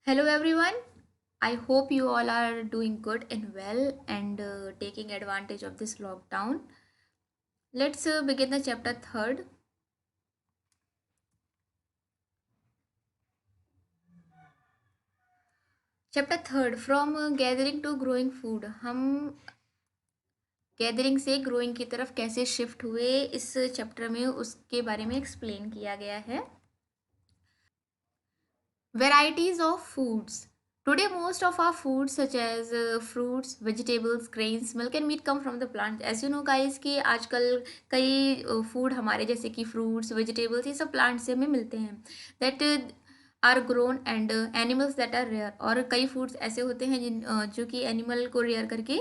Hello everyone. I hope you all are doing good and well and taking advantage of this lockdown. Let's begin the chapter 3rd. Chapter 3rd from gathering to growing food. हम gathering से growing की तरफ कैसे shift हुए इस chapter में उसके बारे में एक्सप्लेन किया गया है. Varieties of foods. Today, most of our foods, such as fruits, vegetables, grains, milk, and meat, come from the plant. As you know, guys, कि आजकल कई फूड हमारे जैसे कि फ्रूट्स वेजिटेबल्स ये सब प्लांट से हमें मिलते हैं. That are grown and animals that are rare. और कई फूड्स ऐसे होते हैं जो कि एनिमल को रेयर करके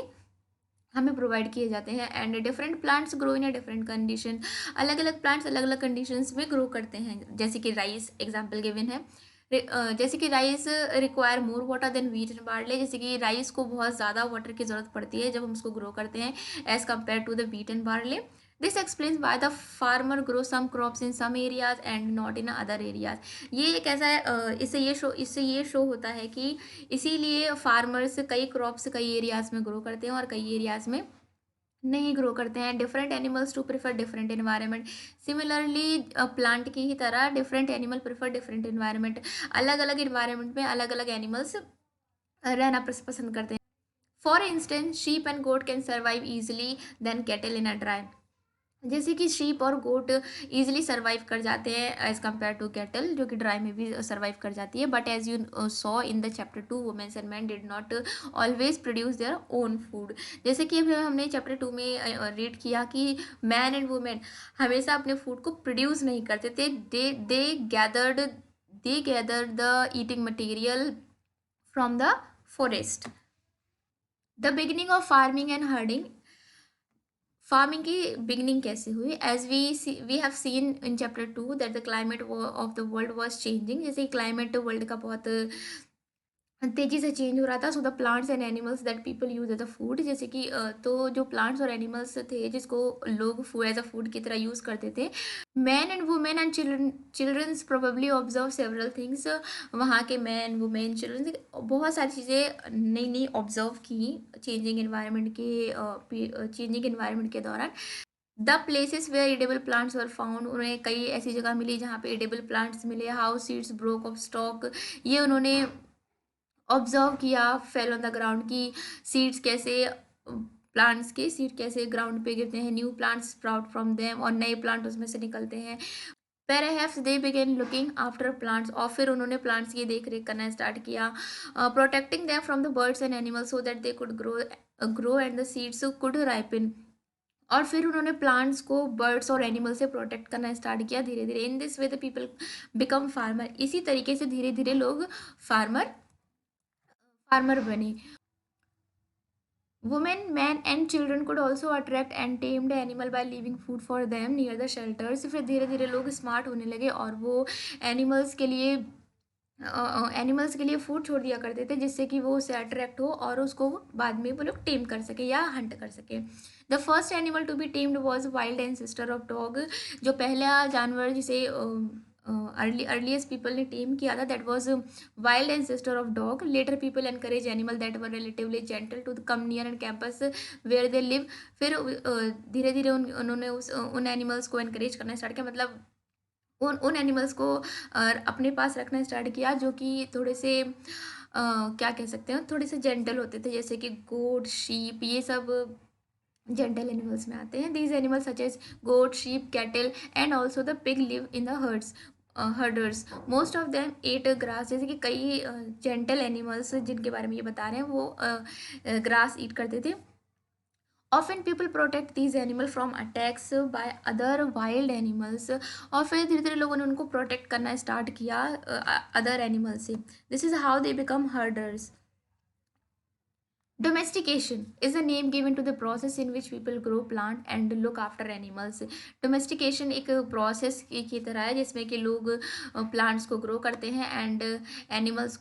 हमें प्रोवाइड किए जाते हैं. And different plants grow in a different condition. अलग अलग प्लांट्स अलग अलग कंडीशंस में ग्रो करते हैं. जैसे कि राइस एग्जाम्पल गिवन है. जैसे कि rice require more water than wheat and barley. जैसे कि राइस को बहुत ज़्यादा वाटर की ज़रूरत पड़ती है जब हम उसको ग्रो करते हैं as compare to the wheat and barley. This explains why the farmer grow some crops in some areas and not in other areas. ये एक ऐसा है इससे ये शो होता है कि इसीलिए फार्मर्स कई क्रॉप्स कई एरियाज में ग्रो करते हैं और कई एरियाज में नहीं ग्रो करते हैं. Different animals to prefer different environment. Similarly plant की ही तरह different animal prefer different environment. अलग अलग इन्वायरमेंट में अलग अलग एनिमल्स रहना पसंद करते हैं. For instance sheep and goat can survive easily than cattle in a dry. जैसे कि शीप और गोट इजीली सर्वाइव कर जाते हैं एज कम्पेयर टू कैटल जो कि ड्राई में भी सर्वाइव कर जाती है. But as you saw in the chapter 2 womens and man did not always produce their own food. जैसे कि अभी हमने चैप्टर 2 में रीड किया कि मैन एंड वुमेन हमेशा अपने फूड को प्रोड्यूस नहीं करते थे. They gathered the eating material from the forest. The beginning of farming and herding. Farming की बिगनिंग कैसे हुई. As we have seen in chapter 2 that the climate of the world was changing. जैसे climate world का बहुत तेजी से change हो रहा था. So the plants and animals that people use as a food. जैसे कि तो जो प्लांट्स और एनिमल्स थे जिसको लोग एज अ फूड की तरह यूज करते थे. Man and women and childrens probably observe several things. वहाँ के मैन वुमेन चिल्ड्रन बहुत सारी चीज़ें नई नई ऑब्जर्व की चेंजिंग इन्वायरमेंट के दौरान. The places where edible plants were found. उन्हें कई ऐसी जगह मिली जहाँ पे एडेबल प्लांट्स मिले. How seeds broke off stock. ये उन्होंने ऑब्जर्व किया. फेल ऑन द ग्राउंड की सीड्स कैसे प्लांट्स के सीड कैसे ग्राउंड पे गिरते हैं. New plants sprout from them और नए प्लांट उसमें से निकलते हैं. Perhaps they began looking after plants. और फिर उन्होंने प्लांट्स की देख रेख करना स्टार्ट किया. Protecting them from the birds and animals so that they could grow and the seeds could ripen. और फिर उन्होंने प्लांट्स को बर्ड्स और एनिमल से प्रोटेक्ट करना स्टार्ट किया धीरे धीरे. In this way the people become farmer. इसी तरीके से धीरे धीरे लोग फार्मर फार्मर बने. Women, men and children could also attract and tame the animal by leaving food for them near the shelters. फिर धीरे धीरे लोग स्मार्ट होने लगे और वो एनिमल्स के लिए एनिमल्स के लिए फूड छोड़ दिया करते थे जिससे कि वो उससे अट्रैक्ट हो और उसको बाद में वो लोग टेम कर सके या हंट कर सके. The first animal to be tamed was wild ancestor of dog. जो पहला जानवर जिसे अर्लीस्ट पीपल ने टेम किया था that was wild ancestor of dog. Later people encourage animal that were relatively gentle to come near and campus where they live. फिर धीरे धीरे उन्होंने उन एनिमल्स को एनकरेज करना स्टार्ट किया. मतलब उन एनिमल्स को अपने पास रखना स्टार्ट किया जो कि थोड़े से क्या कह सकते हैं थोड़े से जेंटल होते थे. जैसे कि गोट शीप ये सब जेंटल एनिमल्स में आते हैं. These animals such as goat sheep cattle and also the pig live in the herders. Most of them ate grass. जैसे कि कई जेंटल एनिमल्स जिनके बारे में ये बता रहे हैं वो ग्रास ईट करते थे. Often people protect these animals from attacks by other wild animals. और फिर धीरे धीरे लोगों ने उनको प्रोटेक्ट करना स्टार्ट किया अदर एनिमल से. This is how they become herders. Domestication is a name given to the process in which people grow plant and look after animals. Domestication एक प्रोसेस की तरह है जिसमें कि लोग प्लांट्स को ग्रो करते हैं एंड एनिमल्स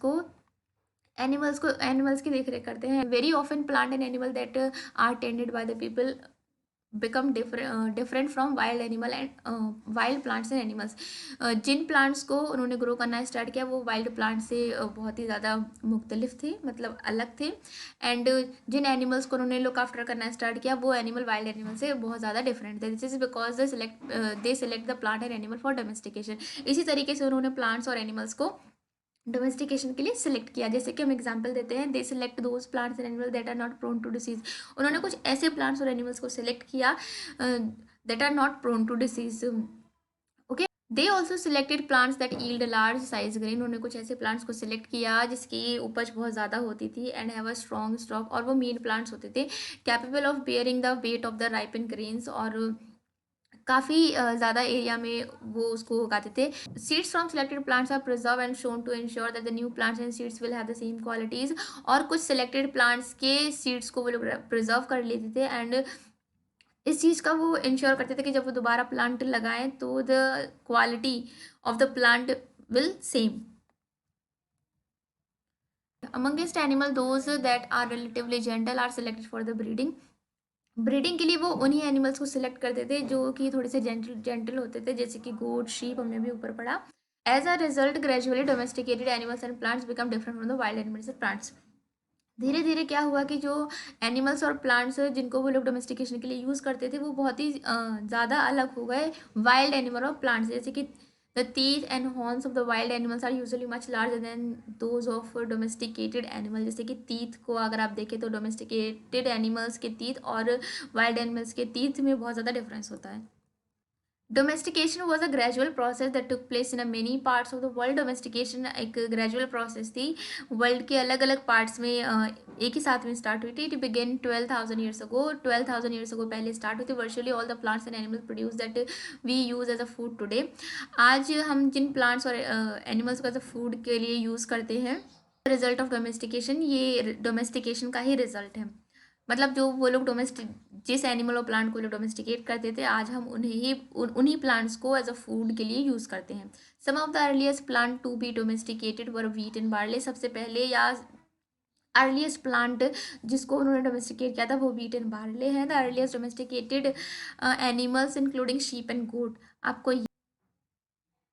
की देख रेख करते हैं. Very often plant and animal that are tended by the people become different from wild animal and wild plants and animals. जिन प्लांट्स को उन्होंने ग्रो करना स्टार्ट किया वो वाइल्ड प्लांट से बहुत ही ज़्यादा मुख्तलिफ थे, मतलब अलग थे। एंड जिन एनिमल्स को उन्होंने लुक आफ्टर करना स्टार्ट किया वो एनिमल वाइल्ड एनिमल से बहुत ज़्यादा डिफरेंट थे। This is because they select the plant and animal for domestication. इसी तरीके से उन्होंने प्लांट्स और एनिमल्स को डोमेस्टिकेशन के लिए सिलेक्ट किया। जैसे कि हम एग्जांपल देते हैं, they select those plants and animal that are not prone to disease. उन्होंने कुछ ऐसे प्लांट्स और एनिमल्स को सिलेक्ट किया that are not prone to disease. Okay, they also selected plants that yield large size grain. उन्होंने कुछ ऐसे plants को सिलेक्ट किया जिसकी उपज बहुत ज़्यादा होती थी and have a strong stock, और वो मेन प्लांट्स होते थे capable of bearing the weight of the ripen grains, और काफ़ी ज़्यादा एरिया में वो उसको उगाते थे। Seeds from selected plants are preserve and sown to ensure that the new plants and seeds will have the same qualities. और कुछ सिलेक्टेड प्लांट्स के सीड्स को वो लोग प्रिजर्व कर लेते थे एंड इस चीज़ का वो इंश्योर करते थे कि जब वो दोबारा प्लांट लगाएं तो the quality of the plant will same. Amongst animal those that are relatively gentle are selected for the breeding. Breeding के लिए वो उन्हीं एनिमल्स को सिलेक्ट करते थे जो कि थोड़े से जेंटल जेंटल होते थे, जैसे कि गोट, शीप, हमने भी ऊपर पढ़ा। As a result gradually domesticated animals and plants become different from the wild animals and plants. धीरे धीरे क्या हुआ कि जो एनिमल्स और प्लांट्स जिनको वो लोग डोमेस्टिकेशन के लिए यूज़ करते थे वो बहुत ही ज़्यादा अलग हो गए वाइल्ड एनिमल और प्लांट्स। जैसे कि the teeth and horns of the wild animals are usually much larger than those of domesticated animal. जैसे कि टीथ को अगर आप देखें तो डोमेस्टिकेटेड एनिमल्स के टीथ और वाइल्ड एनिमल्स के टीथ में बहुत ज़्यादा डिफरेंस होता है। Domestication was a gradual process that took place in many parts of the world. Domestication एक ग्रेजुअल प्रोसेस थी, वर्ल्ड के अलग अलग पार्ट्स में एक ही साथ में स्टार्ट हुई थी। It began 12,000 years ago. 12,000 years ago पहले स्टार्ट हुई थी। Virtually all the plants and animals produce that we use as a food today. आज हम जिन प्लांट्स और एनिमल्स को एज अ फूड के लिए यूज़ करते हैं, रिजल्ट ऑफ डोमेस्टिकेशन, ये डोमेस्टिकेशन का ही रिजल्ट है। मतलब जो वो लोग डोमेस्टिक जिस एनिमल और प्लांट को लोग डोमेस्टिकेट करते थे, आज हम उन्हीं प्लांट्स को एज अ फूड के लिए यूज़ करते हैं। Some of the earliest plant to be domesticated were wheat and barley. सबसे पहले या अर्लीस्ट प्लांट जिसको उन्होंने डोमेस्टिकेट किया था वो व्हीट एंड बार्ले हैं। The earliest domesticated animals including sheep and goat. आपको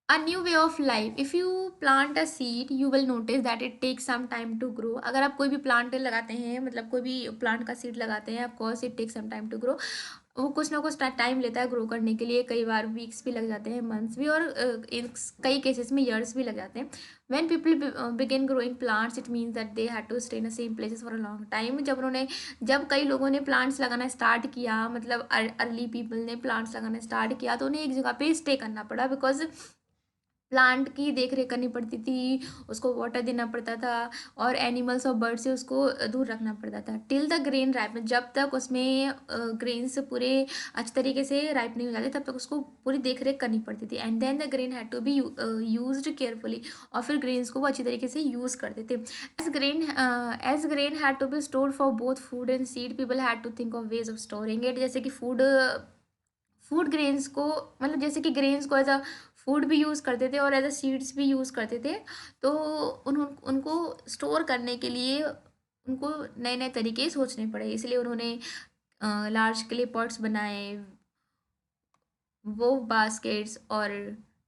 a new way of life, if you plant a seed you will notice that it takes some time to grow। अगर आप कोई भी plant लगाते हैं, मतलब कोई भी प्लांट का सीड लगाते हैं, of course it takes some time to grow. वो कुछ ना कुछ टाइम लेता है ग्रो करने के लिए, कई बार वीक्स भी लग जाते हैं, मंथ्स भी, और कई केसेस में ईयर्स भी लग जाते हैं। When people begin growing plants it means that they had to stay in the same places for a long time. जब कई लोगों ने प्लांट्स लगाना स्टार्ट किया, मतलब अर्ली पीपल ने प्लांट्स लगाना स्टार्ट किया, तो उन्हें एक जगह पे स्टे करना पड़ा, बिकॉज प्लांट की देख रेख करनी पड़ती थी, उसको वाटर देना पड़ता था, और एनिमल्स और बर्ड से उसको दूर रखना पड़ता था। टिल द ग्रेन राइपन, जब तक उसमें ग्रेन्स पूरे अच्छे तरीके से राइप नहीं हो जाते तब तक उसको पूरी देख रेख करनी पड़ती थी। And then the grain had to be used carefully, और फिर ग्रेन्स को वो अच्छी तरीके से यूज़ करते थे। As grain had to be stored for both food and seed, people had to think of ways of storing it. जैसे कि फूड ग्रेन्स को, मतलब जैसे कि ग्रेन्स को एज अ फूड भी यूज़ करते थे और एज अ सीड्स भी यूज़ करते थे, तो उनको स्टोर करने के लिए उनको नए नए तरीके सोचने पड़े, इसलिए उन्होंने लार्ज क्ले पॉट्स बनाए, वो बास्केट्स, और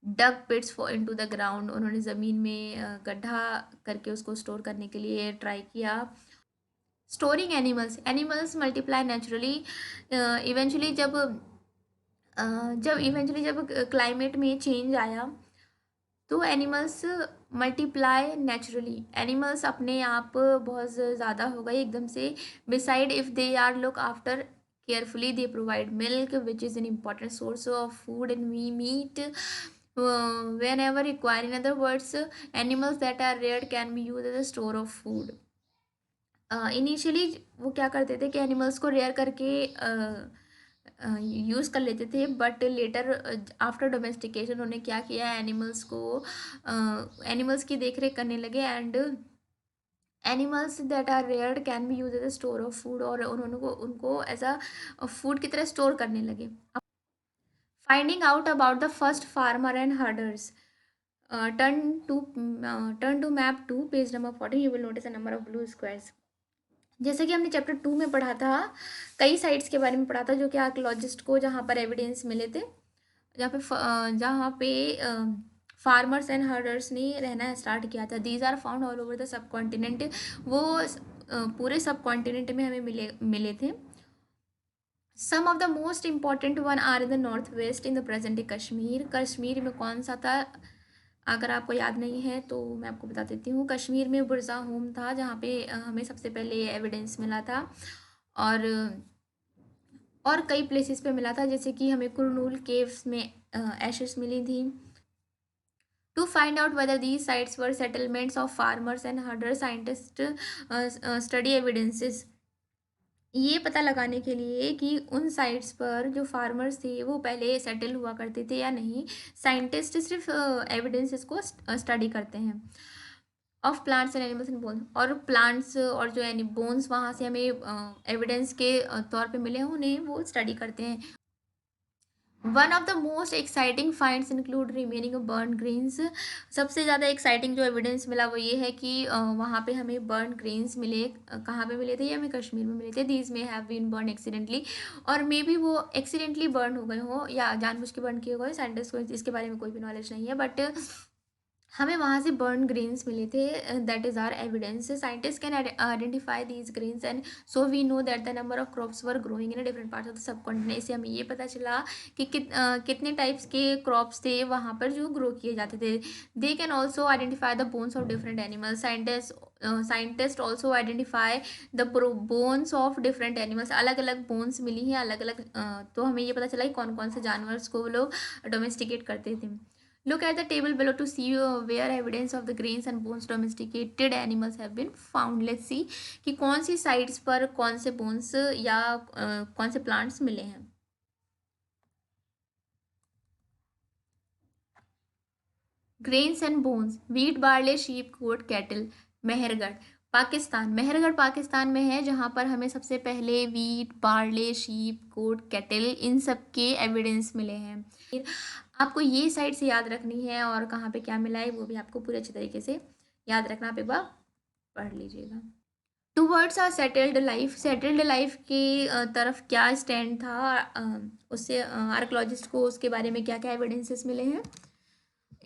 डग पिट्स फॉर इनटू द ग्राउंड। उन्होंने ज़मीन में गड्ढा करके उसको स्टोर करने के लिए ट्राई किया। Storing animals multiply naturally. Eventually जब क्लाइमेट में चेंज आया तो एनिमल्स मल्टीप्लाई नेचुरली। एनिमल्स अपने आप बहुत ज़्यादा हो गए एकदम से। Beside if they are look after carefully they provide milk which is an important source of food and we meat whenever require. In other words animals that are rear can be use as a store of food. Initially वो क्या करते थे कि animals को rare करके use कर लेते थे, बट लेटर आफ्टर डोमेस्टिकेशन उन्होंने क्या किया, एनिमल्स की देख रेख करने लगे, and animals that are rear can be use as a store of food, और उनको एज अ फूड की तरह स्टोर करने लगे। Finding out about the first farmer and herders. Turn to map 2, page number 14. You will notice a number of blue squares. जैसे कि हमने chapter 2 में पढ़ा था, कई साइट्स के बारे में पढ़ा था जो कि आर्कियोलॉजिस्ट को जहाँ पर एविडेंस मिले थे, जहाँ पे फार्मर्स एंड हर्डर्स ने रहना स्टार्ट किया था। These are found all over the subcontinent. वो पूरे सब कॉन्टिनेंट में हमें मिले मिले थे। Some of the most important one are in the north west in the present day Kashmir. Kashmir में कौन सा था, अगर आपको याद नहीं है तो मैं आपको बता देती हूँ। कश्मीर में बुरजा होम था जहाँ पे हमें सबसे पहले एविडेंस मिला था, और कई प्लेसेस पे मिला था, जैसे कि हमें कुरनूल केव्स में एशेस मिली थी। To find out whether these sites were settlements of farmers and herder, scientist study evidences. ये पता लगाने के लिए कि उन साइट्स पर जो फार्मर्स थे वो पहले सेटल हुआ करते थे या नहीं, साइंटिस्ट सिर्फ एविडेंसेस को स्टडी करते हैं। Of plants and animals and bones, और प्लांट्स और जो एनी बोन्स वहाँ से हमें एविडेंस के तौर पे मिले हैं, उन्हें वो स्टडी करते हैं। One of the most exciting finds include remaining burn grains. सबसे ज़्यादा एक्साइटिंग जो एविडेंस मिला वो ये है कि वहाँ पे हमें बर्न ग्रेन्स मिले। कहाँ पे मिले थे? ये हमें कश्मीर में मिले थे। These may have been burn accidentally, और मे बी वो एक्सीडेंटली बर्न हो गए हो या जानबूझ के बर्न किए हुए। साइंटिस्ट को इसके बारे में कोई भी नॉलेज नहीं है, बट हमें वहाँ से बर्न ग्रेन्स मिले थे। That is our evidence. Scientist can identify these grains and so we know that the number of crops were growing in different parts of the subcontinent. इससे हमें ये पता चला कि कितने टाइप्स के क्रॉप्स थे वहाँ पर जो ग्रो किए जाते थे। They can also identify the bones of different animals. Scientist also identify the bones of different animals. अलग अलग बोन्स मिली हैं, अलग अलग, तो हमें ये पता चला कि कौन कौन से जानवर को वो लोग डोमेस्टिकेट करते थे। Look at the table below to see where evidence of the grains and bones domesticated animals have been found. Let's see कि कौन सी साइट्स पर कौन से बोन्स या कौन से प्लांट्स मिले हैं। Grains and bones, wheat, barley, sheep, goat, cattle. Mehrgarh Pakistan, Mehrgarh Pakistan में है, जहाँ पर हमें सबसे पहले wheat, barley, sheep, goat, cattle, इन सब के एविडेंस मिले हैं। आपको ये साइड से याद रखनी है, और कहाँ पे क्या मिला है वो भी आपको पूरे अच्छे तरीके से याद रखना। आप एक बार पढ़ लीजिएगा। Towards our settled life, settled life की तरफ क्या स्टैंड था, उससे आर्कोलॉजिस्ट को उसके बारे में क्या क्या एविडेंसेस मिले हैं,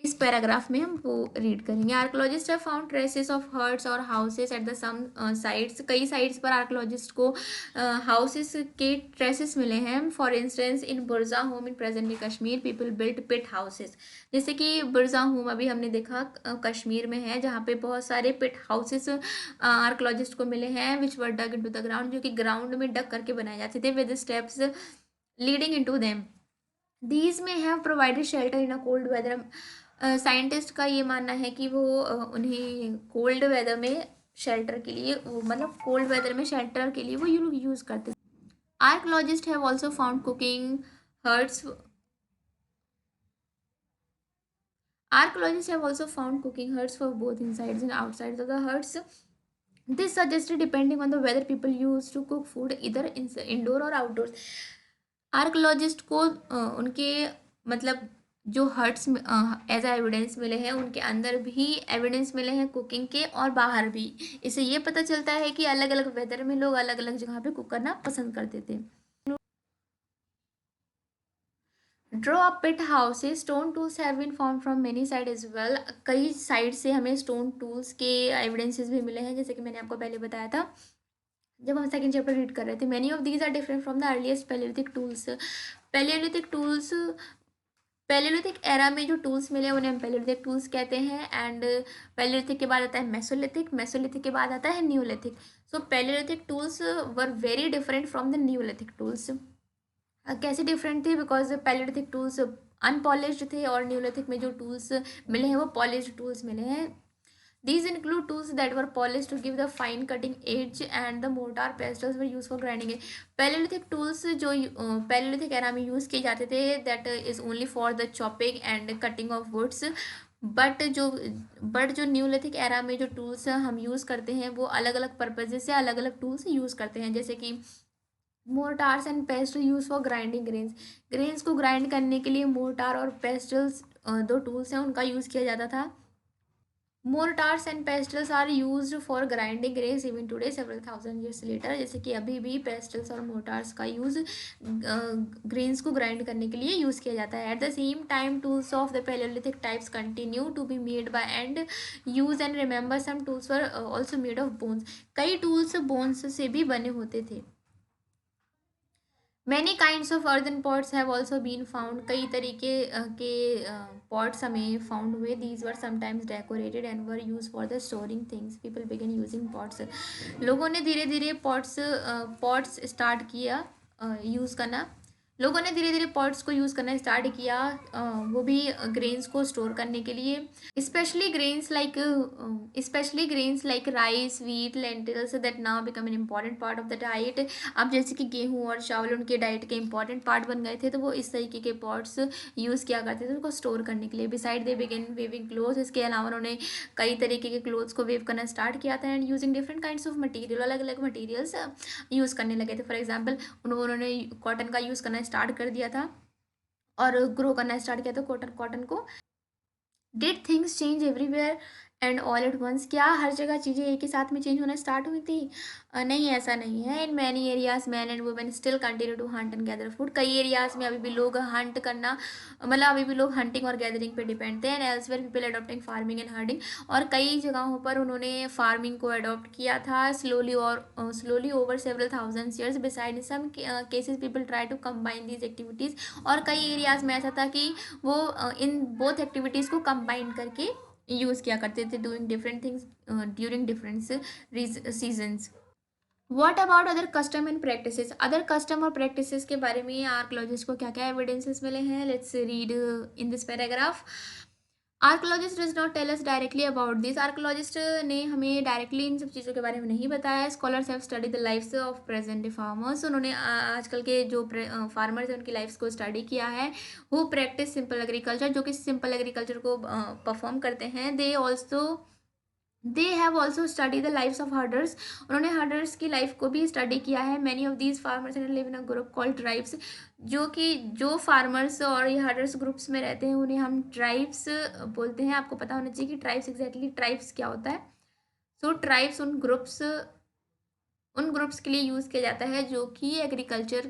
इस पैराग्राफ में हम वो रीड करेंगे। Archaeologist have found traces of huts और houses at the same sites. कई साइट्स पर आर्कोलॉजिस्ट को हाउसेस के ट्रेसेस मिले हैं। For instance in Burzahom in present day Kashmir people built pit houses. जैसे कि बुरजा होम अभी हमने देखा कश्मीर में है, जहाँ पे बहुत सारे पिट हाउसेस आर्कोलॉजिस्ट को मिले हैं, which were dug into the ground, जो कि ग्राउंड में डग करके बनाए जाते थे, with steps leading into them. These may have provided shelter in a cold weather. Scientist का ये मानना है कि वो उन्हें कोल्ड वेदर में शेल्टर के लिए, मतलब कोल्ड वेदर में शेल्टर के लिए वो यूज़ करते। Archaeologist have also found cooking hearths. Archaeologists have also found cooking huts for both insides and outsides of the huts. This suggested depending on the weather people used to cook food either indoor or outdoors. Archaeologist को उनके मतलब जो hertz as आ evidence मिले हैं, उनके अंदर भी evidence मिले हैं कुकिंग के, और बाहर भी। इससे ये पता चलता है कि अलग अलग वेदर में लोग अलग अलग जगह पे कुक करना पसंद करते थे। Draw a pit houses, stone tools have been found from many sites as well. कई साइड से हमें स्टोन टूल्स के एविडेंसेस भी मिले हैं, जैसे कि मैंने आपको पहले बताया था जब हम सेकंड चैप्टर रीड कर रहे थे। Many of these are different from the earliest palaeolithic tools. Palaeolithic tools, palaeolithic era में जो टूल्स मिले उन्हें हम पैलियोलिथिक टूल्स कहते हैं। एंड पैलियोलिथिक के बाद आता है मेसोलिथिक, मेसोलिथिक के बाद आता है Neolithic. So Palaeolithic tools were very different from the Neolithic tools. कैसे डिफरेंट थे? बिकॉज पैलियोलिथिक टूल्स अनपॉलिश्ड थे, और न्यूलिथिक में जो टूल्स मिले हैं वो पॉलिश्ड टूल्स मिले हैं। These include tools that were polished to give the fine cutting edge, and the mortar pestles were used for grinding it. Paleolithic tools जो Paleolithic era में यूज़ किए जाते थे, that is only for the chopping and cutting of woods. But जो Neolithic era में जो tools हम use करते हैं वो अलग अलग पर्पज़ से अलग अलग टूल्स यूज़ करते हैं, जैसे कि मोर्टार्स and pastel use for grinding grains. Grains को ग्राइंड करने के लिए मोर्टार और पेस्टल्स दो टूल्स हैं, उनका यूज़ किया जाता था। Mortars and pestles are used for grinding grains even today several thousand years later. जैसे कि अभी भी पेस्टल्स और मोर्टार्स का यूज़ ग्रेन्स को ग्राइंड करने के लिए यूज़ किया जाता है। At the same time tools of the palaeolithic types continue to be made by and use and remember some tools were also made of bones. कई टूल्स बोन्स से भी बने होते थे। Many kinds of earthen pots have also been found. कई तरीके के pots हमें फाउंड हुए। These were sometimes decorated and were use for the storing things. People began using pots. लोगों ने धीरे धीरे पॉट्स स्टार्ट किया यूज़ करना। लोगों ने धीरे धीरे पॉट्स को यूज़ करना स्टार्ट किया, वो भी ग्रेन्स को स्टोर करने के लिए। Specially grains like rice, wheat, lentils that now become an important part of the diet. अब जैसे कि गेहूँ और चावल उनके डाइट के इंपॉर्टेंट पार्ट बन गए थे, तो वो इस तरीके के पॉट्स यूज़ किया करते थे उनको स्टोर करने के लिए। Beside they begin weaving clothes. इसके अलावा उन्होंने कई तरीके के क्लोथ्स को वेव करना स्टार्ट किया था। And using different kinds of material, अलग अलग मटीरियल्स यूज़ करने लगे थे। फॉर एग्जाम्पल उन्होंने कॉटन का यूज़ करना स्टार्ट कर दिया था और ग्रो करना स्टार्ट किया था कॉटन को। Did things change everywhere and all at once. क्या हर जगह चीज़ें एक ही साथ में चेंज होना स्टार्ट हुई थी? नहीं, ऐसा नहीं है। In many areas man and women still continue to hunt and gather food. कई एरियाज में अभी भी लोग हंट करना, मतलब अभी भी लोग हंटिंग और गैदरिंग पे डिपेंड थे। And elsewhere people adopting farming and herding. और कई जगहों पर उन्होंने फार्मिंग को अडॉप्ट किया था slowly over several thousand years. Beside some cases people try to combine these activities. और कई एरियाज में ऐसा था कि वो इन बोथ एक्टिविटीज़ को कंबाइन करके यूज़ किया करते थे, doing different things during different seasons. What about other custom and practices? Other custom और प्रैक्टिसेस के बारे में आर्कोलॉजिस्ट को क्या क्या एविडेंसेस मिले हैं? Let's read in this paragraph. Archaeologist does not tell us directly about this. Archaeologist ने हमें डायरेक्टली इन सब चीज़ों के बारे में नहीं बताया। Scholars have study the lives of present day farmers. उन्होंने आजकल के जो फार्मर्स हैं उनकी लाइफ्स को स्टडी किया है। वो प्रैक्टिस सिंपल एग्रीकल्चर, जो कि सिंपल एग्रीकल्चर को परफॉर्म करते हैं। They have also study the lives of herders. उन्होंने हर्डर्स की लाइफ को भी स्टडी किया है। Many of these farmers and live in a group called tribes. जो फार्मर्स और ये हर्डर्स ग्रुप्स में रहते हैं उन्हें हम ट्राइब्स बोलते हैं। आपको पता होना चाहिए कि ट्राइब्स क्या होता है। सो ट्राइब्स उन ग्रुप्स के लिए यूज़ किया जाता है जो कि एग्रीकल्चर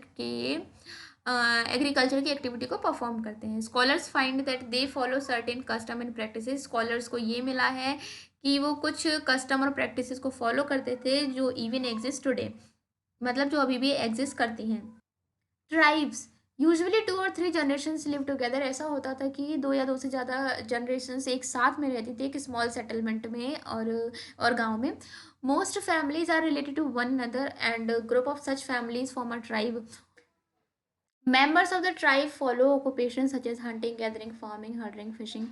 की एक्टिविटी को परफॉर्म करते हैं। Scholars find that they follow certain custom and practices. Scholars को ये मिला है कि वो कुछ कस्टम और प्रैक्टिसेस को फॉलो करते थे जो इवन एग्जिस्ट टुडे, मतलब जो अभी भी एग्जिस्ट करती हैं। ट्राइब्स यूजुअली 2 और 3 जनरेशन्स लिव टुगेदर। ऐसा होता था कि 2 या 2 से ज़्यादा जनरेशन्स एक साथ में रहती थी एक स्मॉल सेटलमेंट में और गांव में। Most families are related to one another and group of such families form a tribe. Members of the tribe follow occupations such as hunting, gathering, farming, herding, fishing.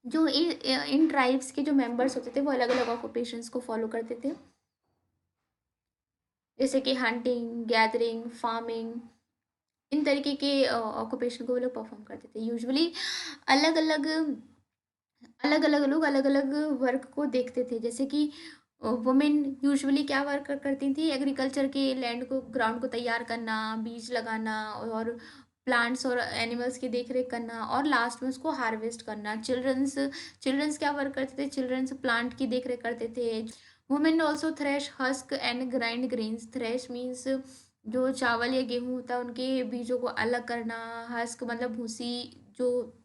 जो इन ट्राइब्स के जो members होते थे वो अलग अलग ऑक्यूपेशंस को follow करते थे, जैसे कि हंटिंग, गैदरिंग, फार्मिंग, इन तरीके के ऑक्यूपेशन को वो लोग परफॉर्म करते थे। यूजुअली अलग अलग अलग अलग लोग अलग अलग वर्क को देखते थे। जैसे कि वुमेन यूजुअली क्या वर्क करती थी? एग्रीकल्चर के लैंड को, ग्राउंड को तैयार करना, बीज लगाना और प्लांट्स और एनिमल्स की देख रेख करना और लास्ट में उसको हार्वेस्ट करना। चिल्ड्रंस क्या वर्क करते थे? चिल्ड्रंस प्लांट की देख रेख करते थे। Women also thresh, husk and grind grains. Thresh means जो चावल या गेहूँ होता है उनके बीजों को अलग करना। हस्क मतलब भूसी, जो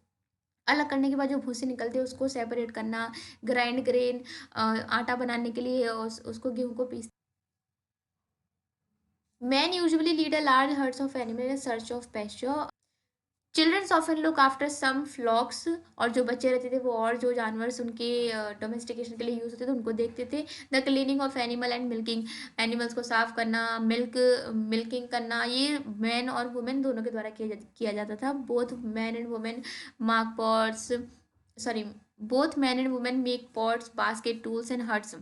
अलग करने के बाद जो भूसी निकलती है उसको सेपरेट करना। ग्राइंड ग्रेन, आटा बनाने के लिए उसको गेहूँ को पीस। Man usually lead a large herds of animal in search of pasture. Childrens often look after some flocks. और जो बच्चे रहते थे वो और जो जानवर उनके डोमेस्टिकेशन के लिए यूज़ होते थे उनको देखते थे। The cleaning of animal and milking. Animals को साफ करना, मिल्किंग करना, ये मैन और वुमेन दोनों के द्वारा किया जाता था। Man and women mark pots sorry both man and women make pots, basket, tools and huts.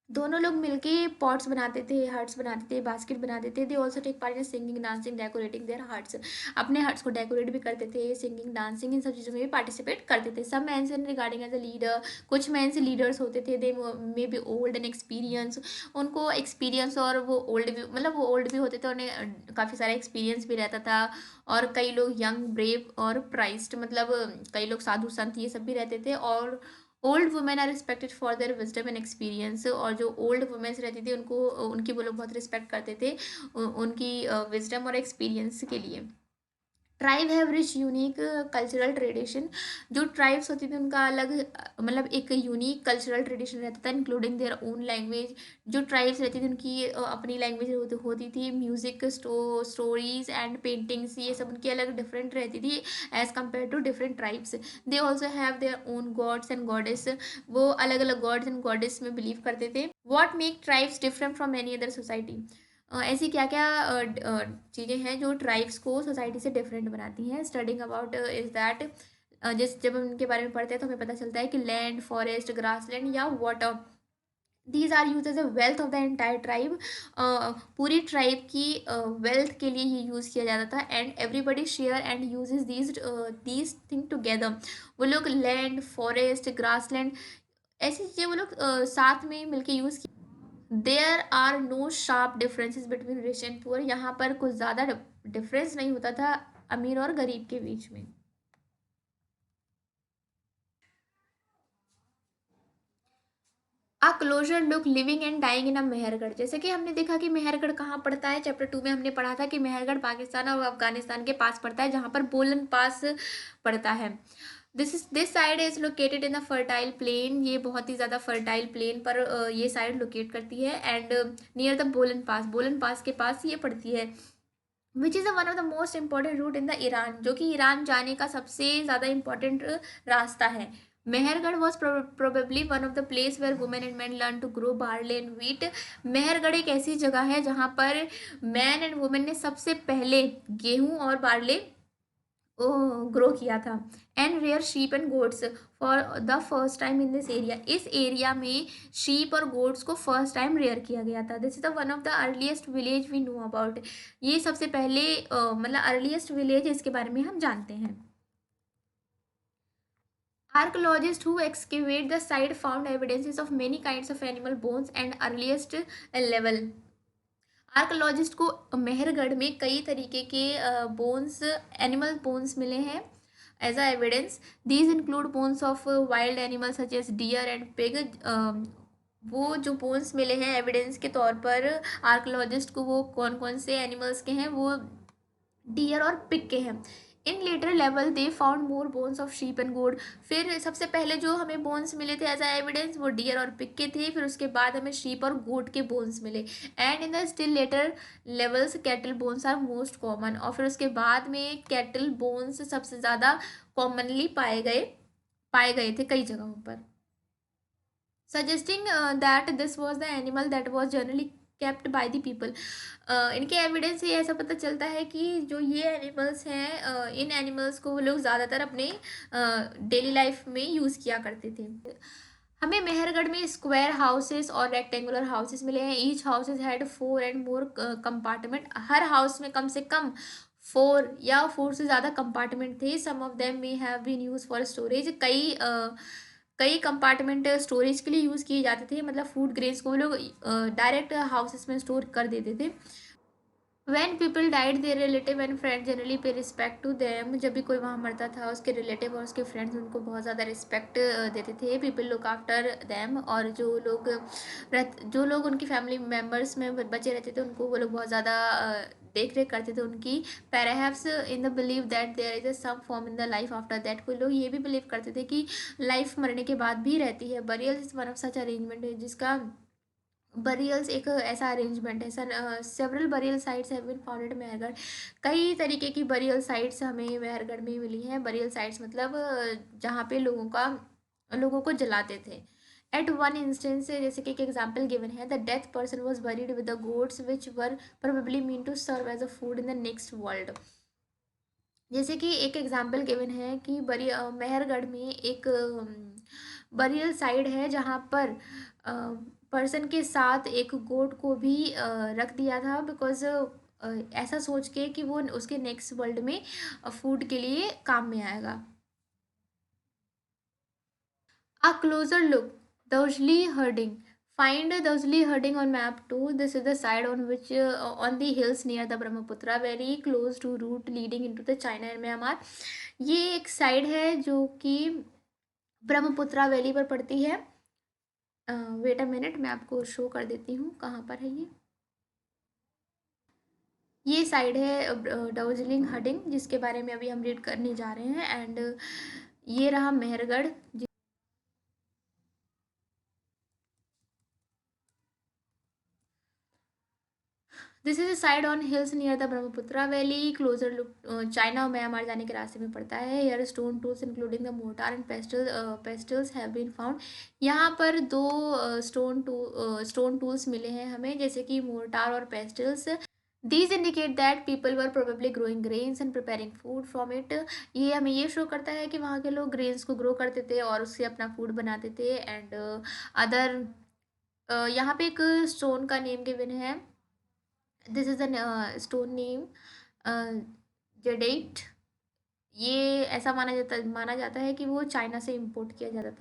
दोनों लोग मिलके पॉट्स बनाते थे, हट्स बनाते थे, बास्केट बनाते थे। They also take part in singing, dancing, decorating their huts. अपने हट्स को डेकोरेट भी करते थे, सिंगिंग, डांसिंग, इन सब चीज़ों में भी पार्टिसिपेट करते थे। सब mens and regarding as a leader. कुछ मेंस लीडर्स होते थे, they may be old and experience. उनको एक्सपीरियंस और वो ओल्ड भी होते थे, उन्हें काफ़ी सारा एक्सपीरियंस भी रहता था। और कई लोग यंग, ब्रेव और प्राइस्ड, मतलब कई लोग साधु संत ये सब भी रहते थे। और old women are respected for their wisdom and experience, और जो ओल्ड वुमेन्स रहती थी उनको उनकी वो लोग बहुत रिस्पेक्ट करते थे उनकी विजडम और एक्सपीरियंस के लिए। Tribe have rich unique cultural tradition. जो ट्राइब्स होती थी उनका अलग मतलब एक यूनिक कल्चरल ट्रेडिशन रहता था, इंक्लूडिंग देयर ओन लैंग्वेज। जो ट्राइब्स रहती थी उनकी अपनी लैंग्वेज होती थी। म्यूजिक, स्टोरीज एंड पेंटिंग्स, ये सब उनकी अलग डिफरेंट रहती थी as compare to different tribes. They also have their own gods and goddess. वो अलग अलग गॉड्स एंड गॉडेस में बिलीव करते थे। What make tribes different from any other society. ऐसी क्या क्या चीज़ें हैं जो ट्राइब्स को सोसाइटी से डिफरेंट बनाती हैं। स्टडिंग अबाउट इज दैट, जिस जब हम उनके बारे में पढ़ते हैं तो हमें पता चलता है कि लैंड, फॉरेस्ट, ग्रासलैंड या water, these are use as a wealth of the entire tribe. पूरी ट्राइब की वेल्थ के लिए ये यूज़ किया जाता था। And everybody share and uses these thing together. वो लोग लैंड, फॉरेस्ट, ग्रासलैंड, ऐसी चीज़ें वो लोग साथ में मिलके use. There are no sharp differences between rich and poor. यहाँ पर कुछ ज़्यादा डिफरेंस नहीं होता था अमीर और गरीब के बीच में। A closer look living and dying in a Mehrgarh. जैसे कि हमने देखा कि मेहरगढ़ कहाँ पड़ता है, चैप्टर 2 में हमने पढ़ा था कि मेहरगढ़ पाकिस्तान और अफगानिस्तान के पास पड़ता है, जहाँ पर बोलन पास पड़ता है। This side is located in the fertile plain. ये बहुत ही ज़्यादा फर्टाइल प्लेन पर ये साइड लोकेट करती है। एंड नियर द बोलन पास के पास ये पड़ती है। Which is one of the most important route in the Iran, जो कि ईरान जाने का सबसे ज़्यादा इंपॉर्टेंट रास्ता है। Mehrgarh was probably one of the place where women and man learn to grow barley and wheat. Mehrgarh एक ऐसी जगह है जहाँ पर मैन एंड वुमेन ने सबसे पहले गेहूं और बार्ले ग्रो किया था। And rear sheep and goats for the first time in this area. इस एरिया में शीप और गोट्स को फर्स्ट टाइम रेयर किया गया था। This is the one of the earliest village we know about. ये सबसे पहले मतलब अर्लीस्ट विलेज इसके बारे में हम जानते हैं। Archaeologists who excavate the site found evidences of many kinds of animal bones and earliest level। Archaeologist को मेहरगढ़ में कई तरीके के बोन्स, एनिमल बोन्स मिले हैं as a evidence. These include bones of wild animals such as deer and pig. वो जो bones मिले हैं एविडेंस के तौर पर आर्कोलॉजिस्ट को, वो कौन कौन से एनिमल्स के हैं, वो डियर और पिग के हैं। In later level they found more bones of sheep and goat. फिर सबसे पहले जो हमें बोन्स मिले थे एज अ एविडेंस वो डियर और पिग के थे, फिर उसके बाद हमें शीप और गोट के बोन्स मिले। And in the still later levels cattle bones are most common. और फिर उसके बाद में कैटल बोन्स सबसे ज़्यादा कॉमनली पाए गए थे कई जगहों पर। Suggesting that this was the animal that was generally kept bye the people. इनके एविडेंस से ऐसा पता चलता है कि जो ये एनिमल्स हैं, इन एनिमल्स को वो लोग ज़्यादातर अपने डेली लाइफ में यूज़ किया करते थे। हमें मेहरगढ़ में स्क्वायर हाउसेस और रेक्टेंगुलर हाउसेस मिले हैं। Each houses had 4 and more compartment. Her house में कम से कम 4 या 4 से ज़्यादा कंपार्टमेंट थे। Some of them may have been use for storage. कई कंपार्टमेंट स्टोरेज के लिए यूज़ किए जाते थे, मतलब फूड ग्रेन्स को वो लोग डायरेक्ट हाउसेस में स्टोर कर देते थे। When people died, their relative and friends generally pay respect to them। जब भी कोई वहाँ मरता था उसके रिलेटिव और उसके फ्रेंड्स उनको बहुत ज़्यादा रिस्पेक्ट देते थे। People look after them. और जो लोग उनकी फैमिली मेम्बर्स में बचे रहते थे उनको वो लोग बहुत ज़्यादा देख रेख करते थे उनकी। Perhaps in the believe that there is a some form in the life after that. कोई लोग ये भी बिलीव करते थे कि लाइफ मरने के बाद भी रहती है। Burial is one of such arrangement है, जिसका बरियल्स एक ऐसा अरेंजमेंट है। सर several burial sites have been founded Mehrgarh. कई तरीके की बरियल साइट्स हमें मेहरगढ़ में मिली हैं। बरियल साइट्स मतलब जहाँ पे लोगों को जलाते थे। एट वन इंस्टेंस, जैसे कि एक एग्जाम्पल गिवन है, the death person was buried with the goods which were probably mean to serve as a food in the next world. जैसे कि एक एग्जाम्पल गिवन है कि मेहरगढ़ में एक बरियल साइड है जहाँ पर पर्सन के साथ एक गोट को भी रख दिया था, बिकॉज ऐसा सोच के कि वो उसके नेक्स्ट वर्ल्ड में फूड के लिए काम में आएगा। A closer look, Dowshley herding। Find Dowshley herding on map 2। This is the side on which on the hills near the Brahmaputra, very close to route leading into the China and Myanmar। ये एक side है जो कि Brahmaputra valley पर पड़ती है। Wait a minute, मैं आपको शो कर देती हूँ कहाँ पर है ये। ये साइड है दार्जिलिंग हडिंग, जिसके बारे में अभी हम रीड करने जा रहे हैं। एंड ये रहा Mehrgarh. This is a site on hills near the Brahmaputra Valley, closer look China और म्यांमार जाने के रास्ते में पड़ता है। Here stone tools including the mortar and pestles have been found। यहाँ पर दो स्टोन टूल्स मिले हैं हमें, जैसे कि मोर्टार और pastels. These indicate that people were probably growing grains and preparing food from it। ये हमें ये शो करता है कि वहाँ के लोग ग्रेन्स को ग्रो करते थे और उससे अपना फूड बनाते थे। एंड अदर यहाँ पे एक स्टोन का नेम गिवन है। This is an stone name jadeite. ये ऐसा माना जाता है कि वो चाइना से इम्पोर्ट किया जाता था।